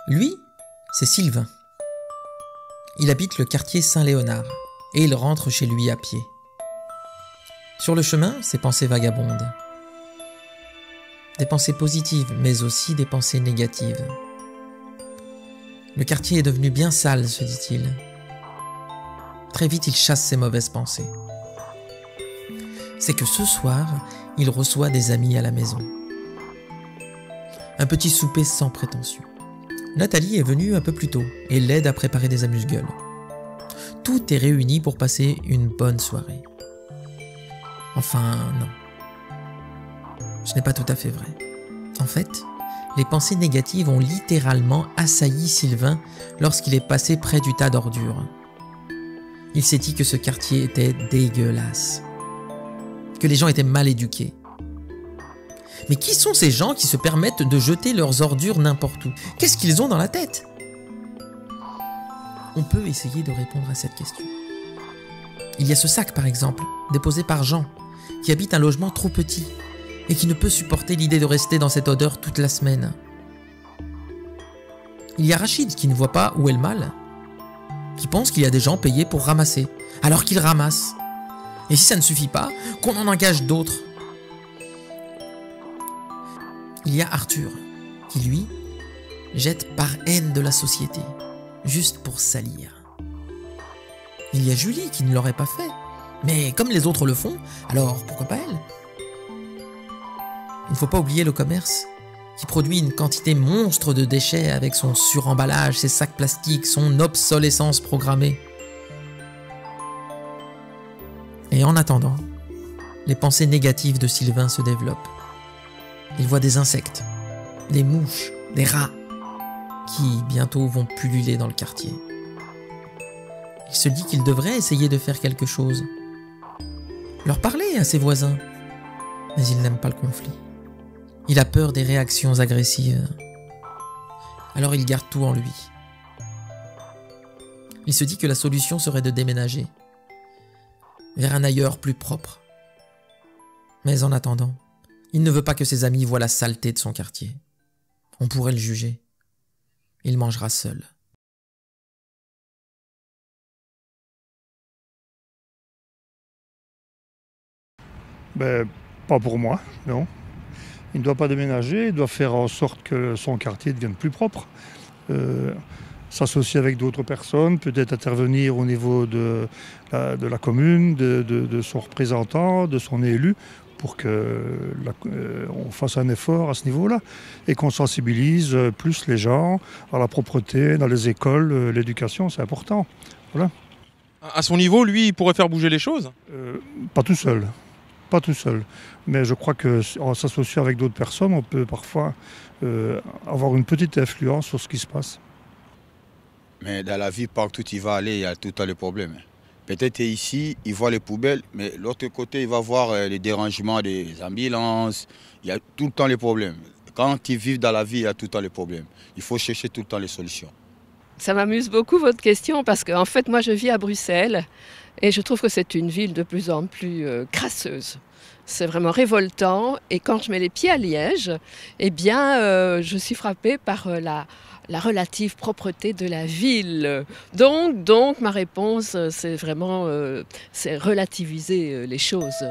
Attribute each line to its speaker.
Speaker 1: Lui, c'est Sylvain. Il habite le quartier Saint-Léonard et il rentre chez lui à pied. Sur le chemin, ses pensées vagabondent. Des pensées positives, mais aussi des pensées négatives. Le quartier est devenu bien sale, se dit-il. Très vite, il chasse ses mauvaises pensées. C'est que ce soir, il reçoit des amis à la maison. Un petit souper sans prétention. Nathalie est venue un peu plus tôt et l'aide à préparer des amuse-gueules. Tout est réuni pour passer une bonne soirée. Enfin, non. Ce n'est pas tout à fait vrai. En fait, les pensées négatives ont littéralement assailli Sylvain lorsqu'il est passé près du tas d'ordures. Il s'est dit que ce quartier était dégueulasse, que les gens étaient mal éduqués. Mais qui sont ces gens qui se permettent de jeter leurs ordures n'importe où? Qu'est-ce qu'ils ont dans la tête? On peut essayer de répondre à cette question. Il y a ce sac, par exemple, déposé par Jean, qui habite un logement trop petit et qui ne peut supporter l'idée de rester dans cette odeur toute la semaine. Il y a Rachid qui ne voit pas où est le mal, qui pense qu'il y a des gens payés pour ramasser, alors qu'il ramasse. Et si ça ne suffit pas, qu'on en engage d'autres. Il y a Arthur, qui lui, jette par haine de la société, juste pour salir. Il y a Julie qui ne l'aurait pas fait, mais comme les autres le font, alors pourquoi pas elle? Il ne faut pas oublier le commerce, qui produit une quantité monstre de déchets avec son suremballage, ses sacs plastiques, son obsolescence programmée. Et en attendant, les pensées négatives de Sylvain se développent. Il voit des insectes, des mouches, des rats, qui bientôt vont pulluler dans le quartier. Il se dit qu'il devrait essayer de faire quelque chose. Leur parler à ses voisins. Mais il n'aime pas le conflit. Il a peur des réactions agressives. Alors il garde tout en lui. Il se dit que la solution serait de déménager vers un ailleurs plus propre. Mais en attendant, il ne veut pas que ses amis voient la saleté de son quartier. On pourrait le juger. Il mangera seul.
Speaker 2: Pas pour moi, non. Il ne doit pas déménager, il doit faire en sorte que son quartier devienne plus propre. S'associer avec d'autres personnes, peut-être intervenir au niveau de la commune, de son représentant, de son élu, pour qu'on fasse un effort à ce niveau-là et qu'on sensibilise plus les gens à la propreté dans les écoles, l'éducation, c'est important. Voilà.
Speaker 3: À son niveau, lui, il pourrait faire bouger les choses?
Speaker 2: Pas tout seul. Pas tout seul. Mais je crois qu'en s'associant avec d'autres personnes, on peut parfois avoir une petite influence sur ce qui se passe.
Speaker 4: Mais dans la vie, partout où il va aller, il y a tout le temps les problèmes. Peut-être ici, il voit les poubelles, mais l'autre côté, il va voir les dérangements des ambulances. Il y a tout le temps les problèmes. Quand ils vivent dans la vie, il y a tout le temps les problèmes. Il faut chercher tout le temps les solutions.
Speaker 5: Ça m'amuse beaucoup votre question parce qu'en fait, moi, je vis à Bruxelles et je trouve que c'est une ville de plus en plus crasseuse. C'est vraiment révoltant et quand je mets les pieds à Liège, eh bien, je suis frappée par la relative propreté de la ville. Donc ma réponse, c'est vraiment c'est relativiser les choses.